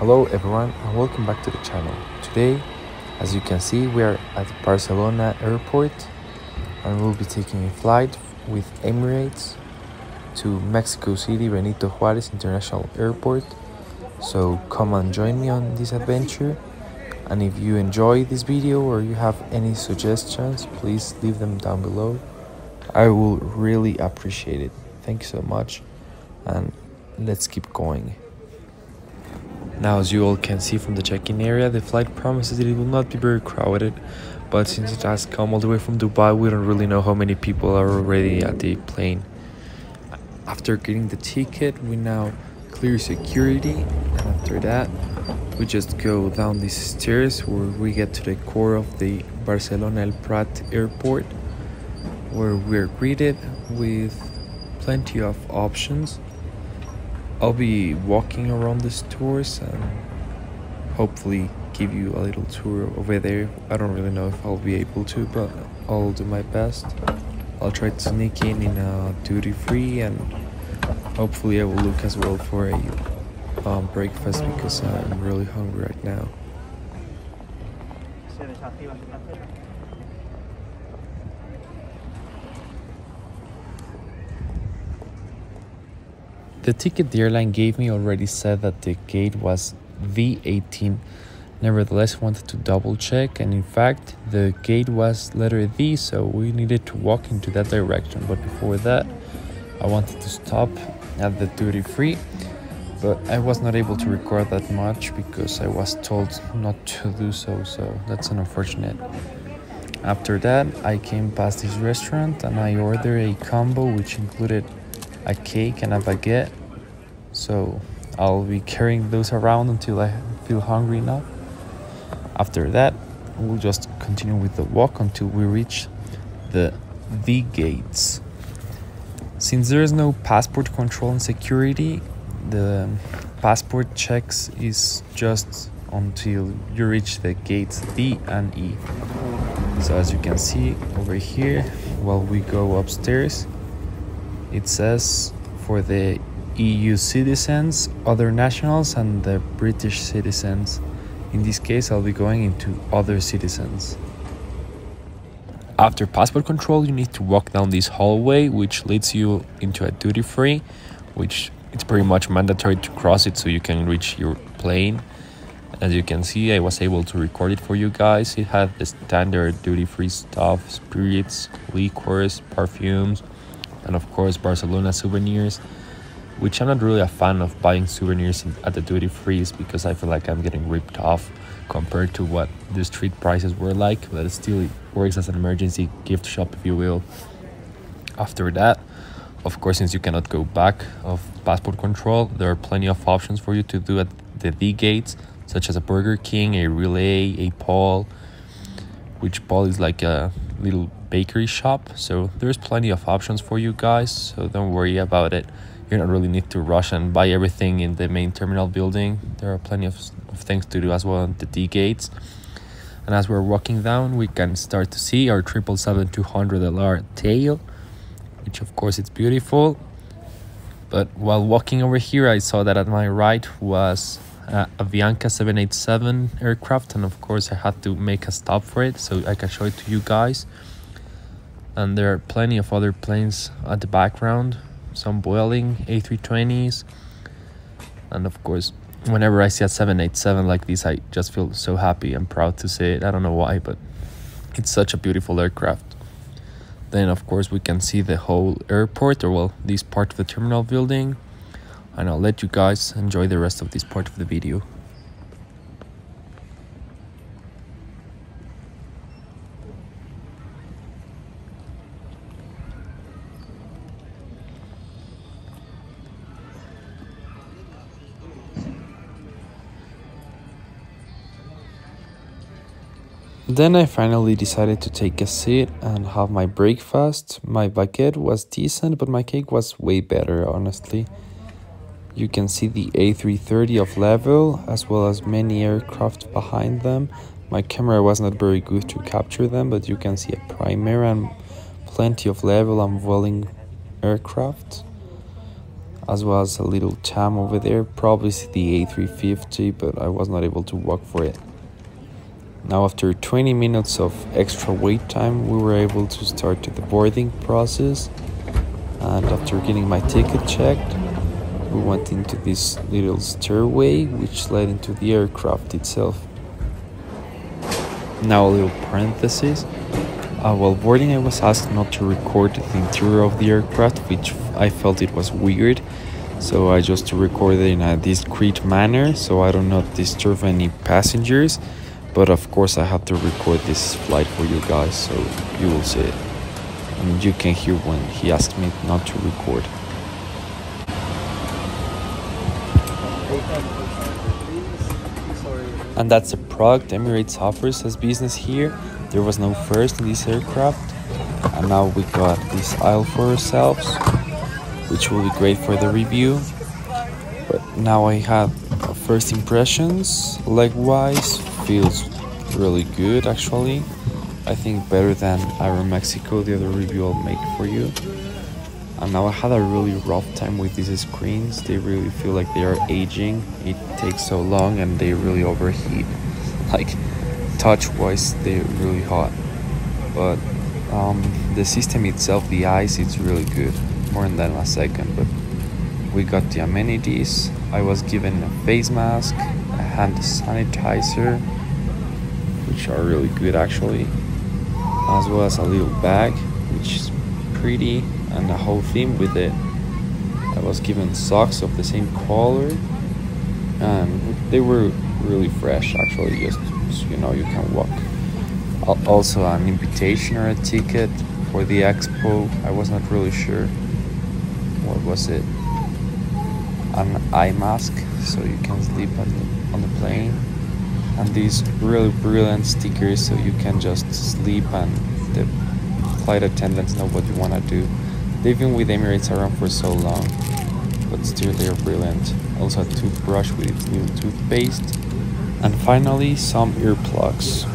Hello everyone and welcome back to the channel. Today, as you can see, we are at Barcelona airport and we'll be taking a flight with EMIRATES to Mexico City Benito Juarez International Airport. So come and join me on this adventure, and if you enjoy this video or you have any suggestions, please leave them down below. I will really appreciate it. Thank you so much, and let's keep going. Now, as you all can see from the check-in area, the flight promises that it will not be very crowded, but since it has come all the way from Dubai, we don't really know how many people are already at the plane. After getting the ticket, we now clear security, and after that, we just go down these stairs where we get to the core of the Barcelona El Prat airport, where we're greeted with plenty of options. I'll be walking around the stores and hopefully give you a little tour over there. I don't really know if I'll be able to, but I'll do my best. I'll try to sneak in a duty-free, and hopefully I will look as well for a breakfast because I'm really hungry right now. The ticket the airline gave me already said that the gate was V18. Nevertheless, I wanted to double check, and in fact the gate was letter D, so we needed to walk into that direction. But before that, I wanted to stop at the duty free, but I was not able to record that much because I was told not to do so, so that's unfortunate. After that, I came past this restaurant and I ordered a combo which included a cake and a baguette, so I'll be carrying those around until I feel hungry enough. After that, we'll just continue with the walk until we reach the D gates. Since there is no passport control and security, the passport checks is just until you reach the gates D and E. So as you can see over here, while we go upstairs, it says for the EU citizens, other nationals, and the British citizens. In this case, I'll be going into other citizens. After passport control, you need to walk down this hallway, which leads you into a duty-free, which it's pretty much mandatory to cross it so you can reach your plane. As you can see, I was able to record it for you guys. It had the standard duty-free stuff, spirits, liquors, perfumes, and of course Barcelona souvenirs, which I'm not really a fan of buying souvenirs at the duty frees because I feel like I'm getting ripped off compared to what the street prices were like, but it still works as an emergency gift shop, if you will. After that, of course, since you cannot go back of passport control, there are plenty of options for you to do at the D gates, such as a Burger King, a Relay, a Paul, which Paul is like a little bakery shop, so there's plenty of options for you guys, so don't worry about it. You don't really need to rush and buy everything in the main terminal building. There are plenty of things to do as well at the D gates. And as we're walking down, we can start to see our 777-200LR tail, which of course it's beautiful. But while walking over here, I saw that at my right was a Avianca 787 aircraft, and of course I had to make a stop for it so I can show it to you guys. And there are plenty of other planes at the background, some Boeing A320s, and of course whenever I see a 787 like this, I just feel so happy and proud to say it. I don't know why, but it's such a beautiful aircraft. Then of course we can see the whole airport, or well, this part of the terminal building, and I'll let you guys enjoy the rest of this part of the video. Then I finally decided to take a seat and have my breakfast. My baguette was decent, but my cake was way better, honestly. You can see the A330 of level, as well as many aircraft behind them. My camera was not very good to capture them, but you can see a Primera and plenty of level and Vueling aircraft. as well as a little TAM over there, probably the A350, but I was not able to walk for it. Now after 20 minutes of extra wait time, we were able to start the boarding process, and after getting my ticket checked, we went into this little stairway which led into the aircraft itself. Now a little parenthesis. While boarding, I was asked not to record the interior of the aircraft, which I felt it was weird, so I just recorded in a discreet manner so I do not disturb any passengers. But of course I have to record this flight for you guys, so you will see it. And you can hear when he asked me not to record. And that's the product Emirates offers as business here. There was no first in this aircraft. And now we got this aisle for ourselves, which will be great for the review. But now I have first impressions. Leg-wise, feels really good actually. I think better than Aeromexico, the other review I'll make for you. And now I had a really rough time with these screens. They really feel like they are aging. It takes so long and they really overheat. Like touch-wise, they're really hot. But the system itself, the eyes, it's really good. More than a second, but we got the amenities. I was given a face mask, a hand sanitizer, which are really good actually, as well as a little bag, which is pretty, and a whole theme with it. I was given socks of the same color, and they were really fresh actually, just so you know you can walk. Also an invitation or a ticket for the expo. I was not really sure. What was it? An eye mask, so you can sleep on the plane. And these really brilliant stickers, so you can just sleep and the flight attendants know what you want to do. They've been with Emirates around for so long, but still they are brilliant. Also a toothbrush with its new toothpaste. And finally, some earplugs.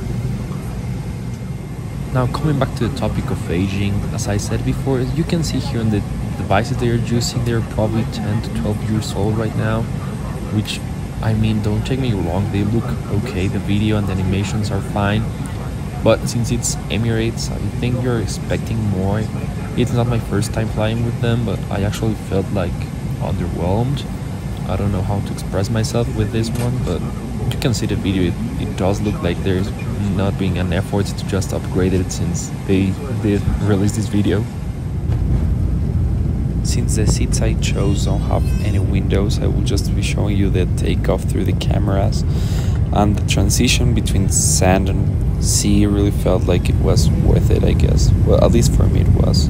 Now coming back to the topic of aging, as I said before, you can see here on the devices they are using, they're probably 10 to 12 years old right now, which, I mean, don't take me wrong, they look okay, the video and the animations are fine, but since it's Emirates, I think you're expecting more. It's not my first time flying with them, but I actually felt like underwhelmed. I don't know how to express myself with this one, but you can see the video, it does look like there's not being an effort to just upgrade it since they did release this video. Since the seats I chose don't have any windows, I will just be showing you the takeoff through the cameras, and the transition between sand and sea really felt like it was worth it, I guess. Well, at least for me it was.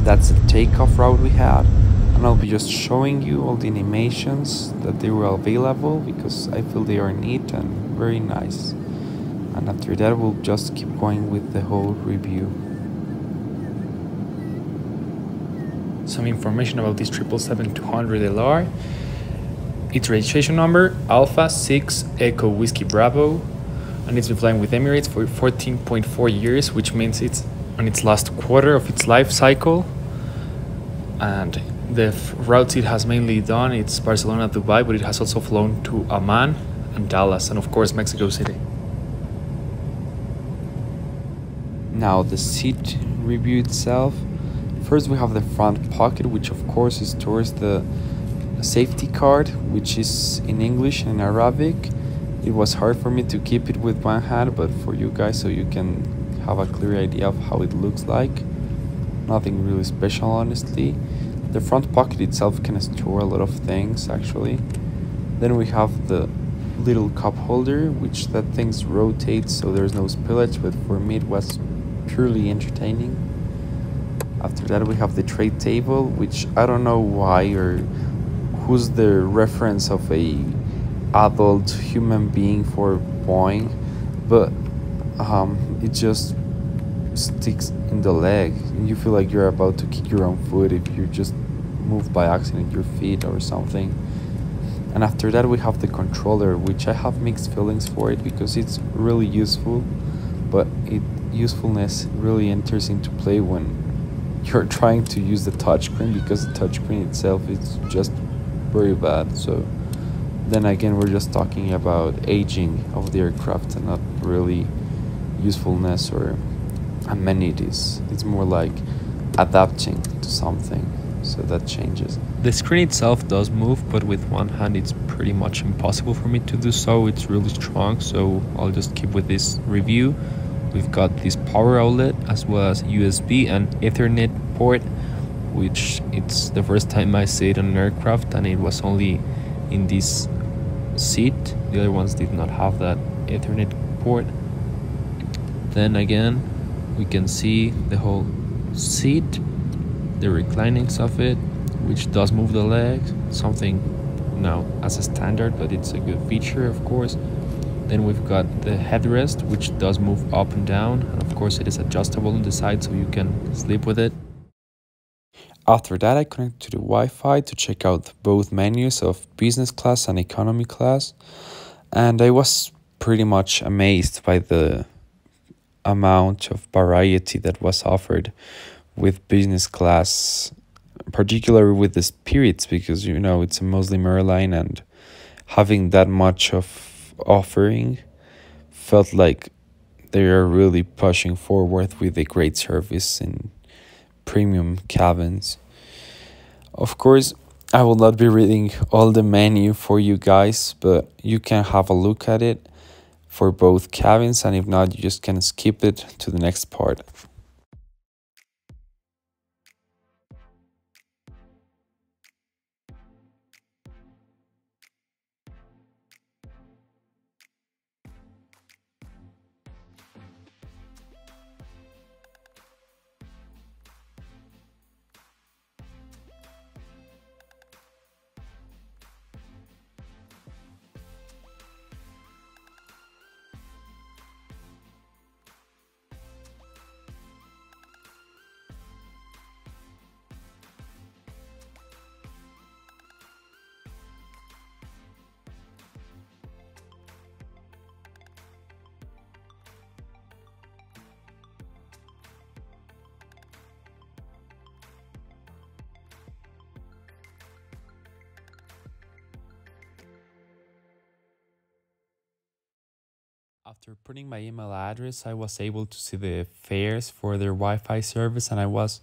That's the takeoff route we had, and I'll be just showing you all the animations that they were available because I feel they are neat and very nice. And after that we'll just keep going with the whole review. Some information about this 777-200LR. Its registration number Alpha 6 Echo Whiskey Bravo, and it's been flying with Emirates for 14.4 years, which means it's on its last quarter of its life cycle. And the routes it has mainly done, it's Barcelona, Dubai, but it has also flown to Amman and Dallas, and of course Mexico City. Now the seat review itself. First we have the front pocket, which of course is towards the safety card, which is in English and Arabic. It was hard for me to keep it with one hand, but for you guys, so you can have a clear idea of how it looks like. Nothing really special, honestly. The front pocket itself can store a lot of things actually. Then we have the little cup holder, which that thing rotates so there's no spillage, but for me it was purely entertaining. After that we have the tray table, which I don't know why or who's the reference of a adult human being for Boeing, but it just sticks in the leg and you feel like you're about to kick your own foot if you just move by accident your feet or something. And after that we have the controller, which I have mixed feelings for it because it's really useful, but its usefulness really enters into play when you're trying to use the touchscreen, because the touchscreen itself is just very bad. So then again, we're just talking about aging of the aircraft and not really usefulness or amenities. It's more like adapting to something, so that changes. The screen itself does move, but with one hand it's pretty much impossible for me to do so. It's really strong, so I'll just keep with this review. We've got this power outlet as well as USB and Ethernet port, which it's the first time I see it on an aircraft, and it was only in this seat. The other ones did not have that Ethernet port. Then again, we can see the whole seat, the reclinings of it, which does move the legs, something now as a standard, but it's a good feature, of course. Then we've got the headrest, which does move up and down, and of course it is adjustable on the side, so you can sleep with it. After that, I connected to the Wi-Fi to check out both menus of business class and economy class, and I was pretty much amazed by the amount of variety that was offered with business class, particularly with the Spirits, because you know it's a Muslim airline, and having that much of offering felt like they are really pushing forward with a great service in premium cabins. Of course, I will not be reading all the menu for you guys, but you can have a look at it for both cabins, and if not, you just can skip it to the next part. After putting my email address, I was able to see the fares for their Wi-Fi service, and I was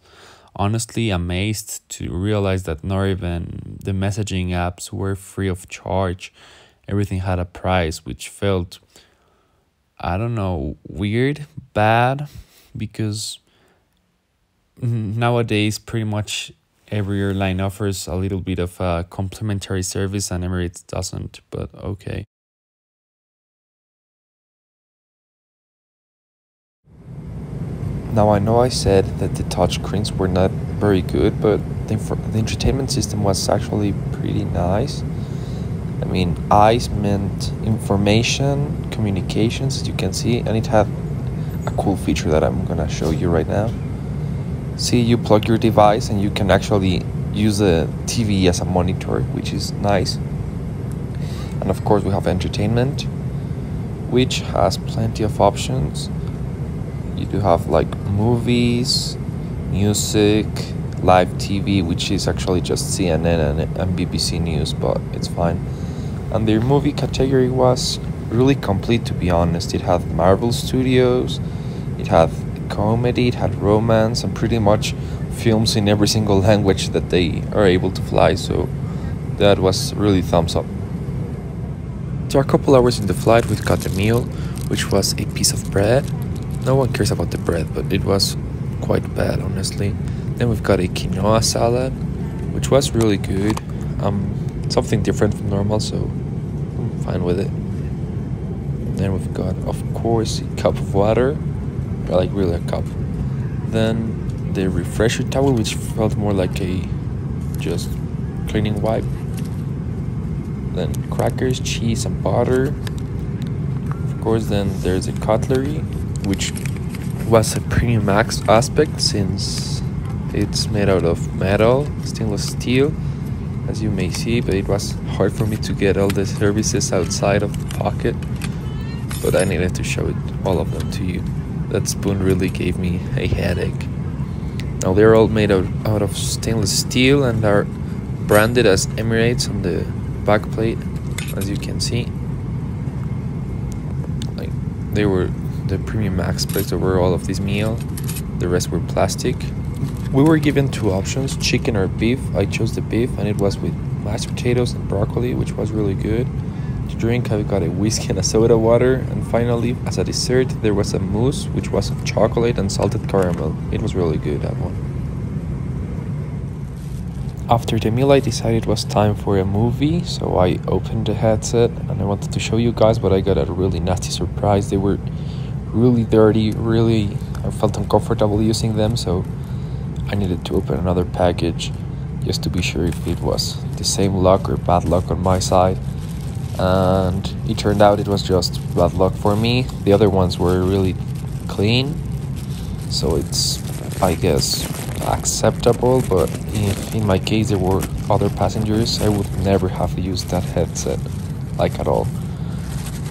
honestly amazed to realize that not even the messaging apps were free of charge. Everything had a price, which felt, I don't know, weird, bad, because nowadays pretty much every airline offers a little bit of a complimentary service and Emirates doesn't, but okay. Now I know I said that the touchscreens were not very good, but the entertainment system was actually pretty nice. I mean, eyes meant information, communications, as you can see, and it had a cool feature that I'm gonna show you right now. See, you plug your device and you can actually use the TV as a monitor, which is nice. And of course we have entertainment, which has plenty of options. You do have like movies, music, live TV, which is actually just CNN and BBC News, but it's fine. And their movie category was really complete, to be honest. It had Marvel Studios, it had comedy, it had romance, and pretty much films in every single language that they are able to fly, so that was really thumbs up. After a couple hours in the flight, we got the meal, which was a piece of bread. No one cares about the bread, but it was quite bad, honestly. Then we've got a quinoa salad, which was really good. Something different from normal, so I'm fine with it. Then we've got, of course, a cup of water, like really a cup. Then the refresher towel, which felt more like a just cleaning wipe. Then crackers, cheese, and butter. Of course, then there's a cutlery, which was a premium aspect since it's made out of metal, stainless steel, as you may see, but it was hard for me to get all the services outside of the pocket, but I needed to show it, all of them, to you. That spoon really gave me a headache. Now they're all made out of stainless steel and are branded as Emirates on the back plate, as you can see. Like, they were the premium aspect over all of this meal. The rest were plastic. We were given two options, chicken or beef. I chose the beef, and it was with mashed potatoes and broccoli, which was really good. To drink, I got a whiskey and a soda water, and finally, as a dessert, there was a mousse, which was of chocolate and salted caramel. It was really good, that one. After the meal, I decided it was time for a movie, so I opened the headset, and I wanted to show you guys, but I got a really nasty surprise. They were really dirty, I felt uncomfortable using them, so I needed to open another package just to be sure if it was the same luck or bad luck on my side. And it turned out it was just bad luck for me. The other ones were really clean, so it's, I guess, acceptable, but if in my case there were other passengers, I would never have used that headset, like at all.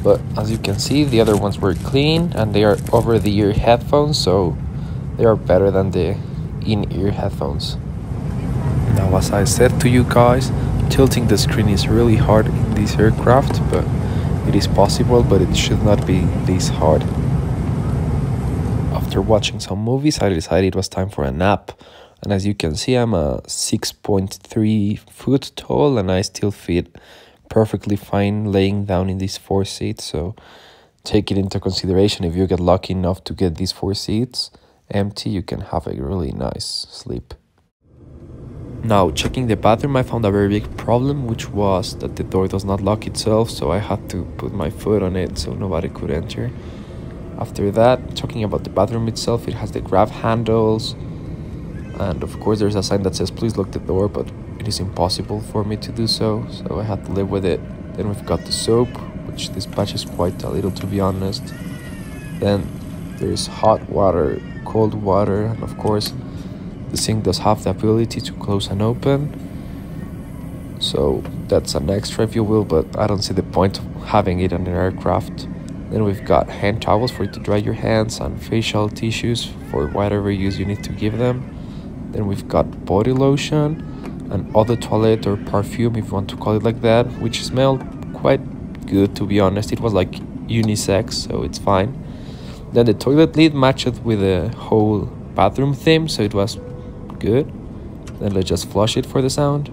But as you can see, the other ones were clean, and they are over-the-ear headphones, so they are better than the in-ear headphones. Now, as I said to you guys, tilting the screen is really hard in this aircraft, but it is possible, but it should not be this hard. After watching some movies, I decided it was time for a nap, and as you can see, I'm a 6.3 foot tall, and I still fit perfectly fine laying down in these 4 seats, so take it into consideration. If you get lucky enough to get these 4 seats empty, you can have a really nice sleep. Now, checking the bathroom, I found a very big problem, which was that the door does not lock itself, so I had to put my foot on it so nobody could enter. After that, talking about the bathroom itself, it has the grab handles, and of course there's a sign that says please lock the door, but it is impossible for me to do so I had to live with it. Then we've got the soap, which dispatches quite a little, to be honest. Then there's hot water, cold water, and of course the sink does have the ability to close and open, so that's an extra if you will, but I don't see the point of having it on an aircraft. Then we've got hand towels for you to dry your hands, and facial tissues for whatever use you need to give them. Then we've got body lotion and eau de toilette or perfume, if you want to call it like that, which smelled quite good, to be honest. It was like unisex, so it's fine. Then the toilet lid matched with the whole bathroom theme, so it was good. Then let's just flush it for the sound.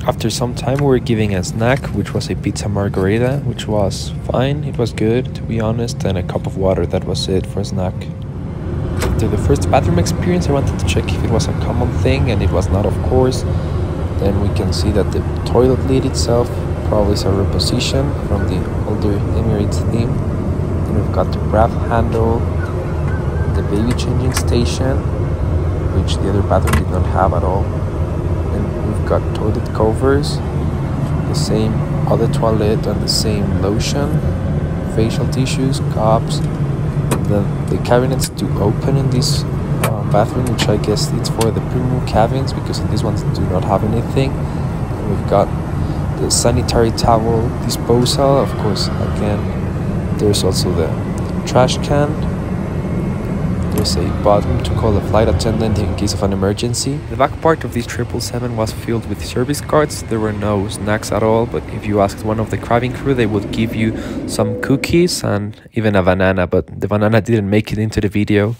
After some time, we were giving a snack, which was a pizza margherita, which was fine. It was good, to be honest, and a cup of water. That was it for a snack. After the first bathroom experience, I wanted to check if it was a common thing, and it was not, of course. Then we can see that the toilet lid itself probably is a reposition from the older Emirates theme. Then we've got the grab handle, the baby changing station, which the other bathroom did not have at all. Then we've got toilet covers, the same eau de toilette and the same lotion, facial tissues, cups. Then the cabinets do open in this bathroom, which I guess it's for the premium cabins, because these ones do not have anything. And we've got the sanitary towel disposal, of course. Again, there's also the trash can. There's a button to call a flight attendant in case of an emergency. The back part of this 777 was filled with service cards. There were no snacks at all, but if you asked one of the cabin crew, they would give you some cookies and even a banana, but the banana didn't make it into the video.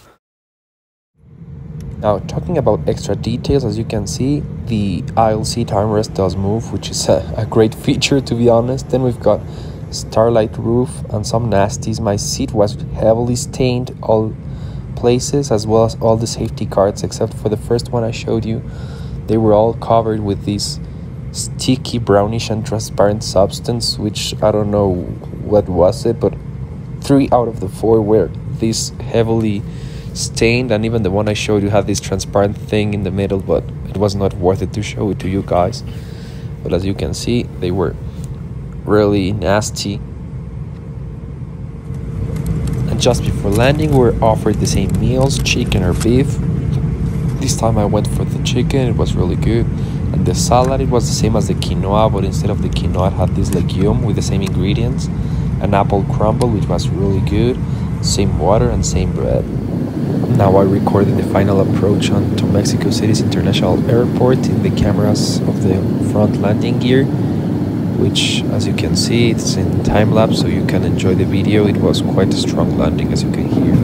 Now, talking about extra details, as you can see, the aisle seat armrest does move, which is a great feature, to be honest. Then we've got starlight roof and some nasties. My seat was heavily stained all places, as well as all the safety cards, except for the first one I showed you. They were all covered with this sticky brownish and transparent substance, which I don't know what was it, but 3 out of the 4 were this heavily stained, and even the one I showed you had this transparent thing in the middle, but it was not worth it to show it to you guys. But as you can see, they were really nasty. And just before landing, we were offered the same meals, chicken or beef. This time I went for the chicken, it was really good. And the salad, it was the same as the quinoa, but instead of the quinoa it had this legume with the same ingredients. an apple crumble, which was really good, same water and same bread. Now I recorded the final approach onto Mexico City's International Airport in the cameras of the front landing gear, which, as you can see, it's in time-lapse, so you can enjoy the video. It was quite a strong landing, as you can hear.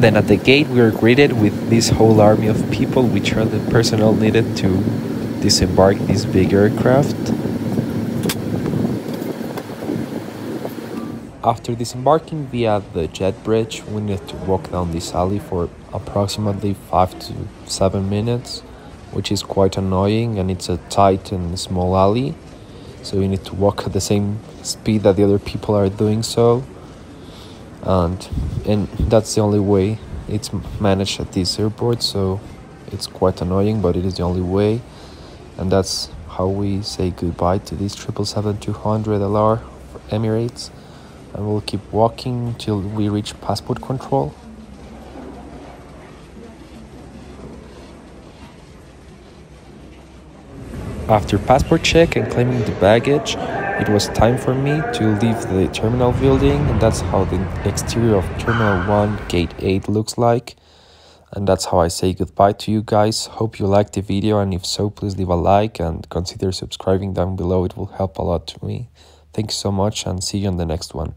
Then at the gate we are greeted with this whole army of people, which are the personnel needed to disembark this big aircraft. After disembarking via the jet bridge, we need to walk down this alley for approximately 5 to 7 minutes, which is quite annoying, and it's a tight and small alley, so you need to walk at the same speed that the other people are doing so. And that's the only way it's managed at this airport, so it's quite annoying, but it is the only way. And that's how we say goodbye to this 777-200LR for Emirates, and we'll keep walking till we reach passport control. After passport check and claiming the baggage, it was time for me to leave the terminal building, and that's how the exterior of Terminal 1 Gate 8 looks like. And that's how I say goodbye to you guys. Hope you liked the video, and if so, please leave a like and consider subscribing down below. It will help a lot to me. Thank you so much, and see you on the next one.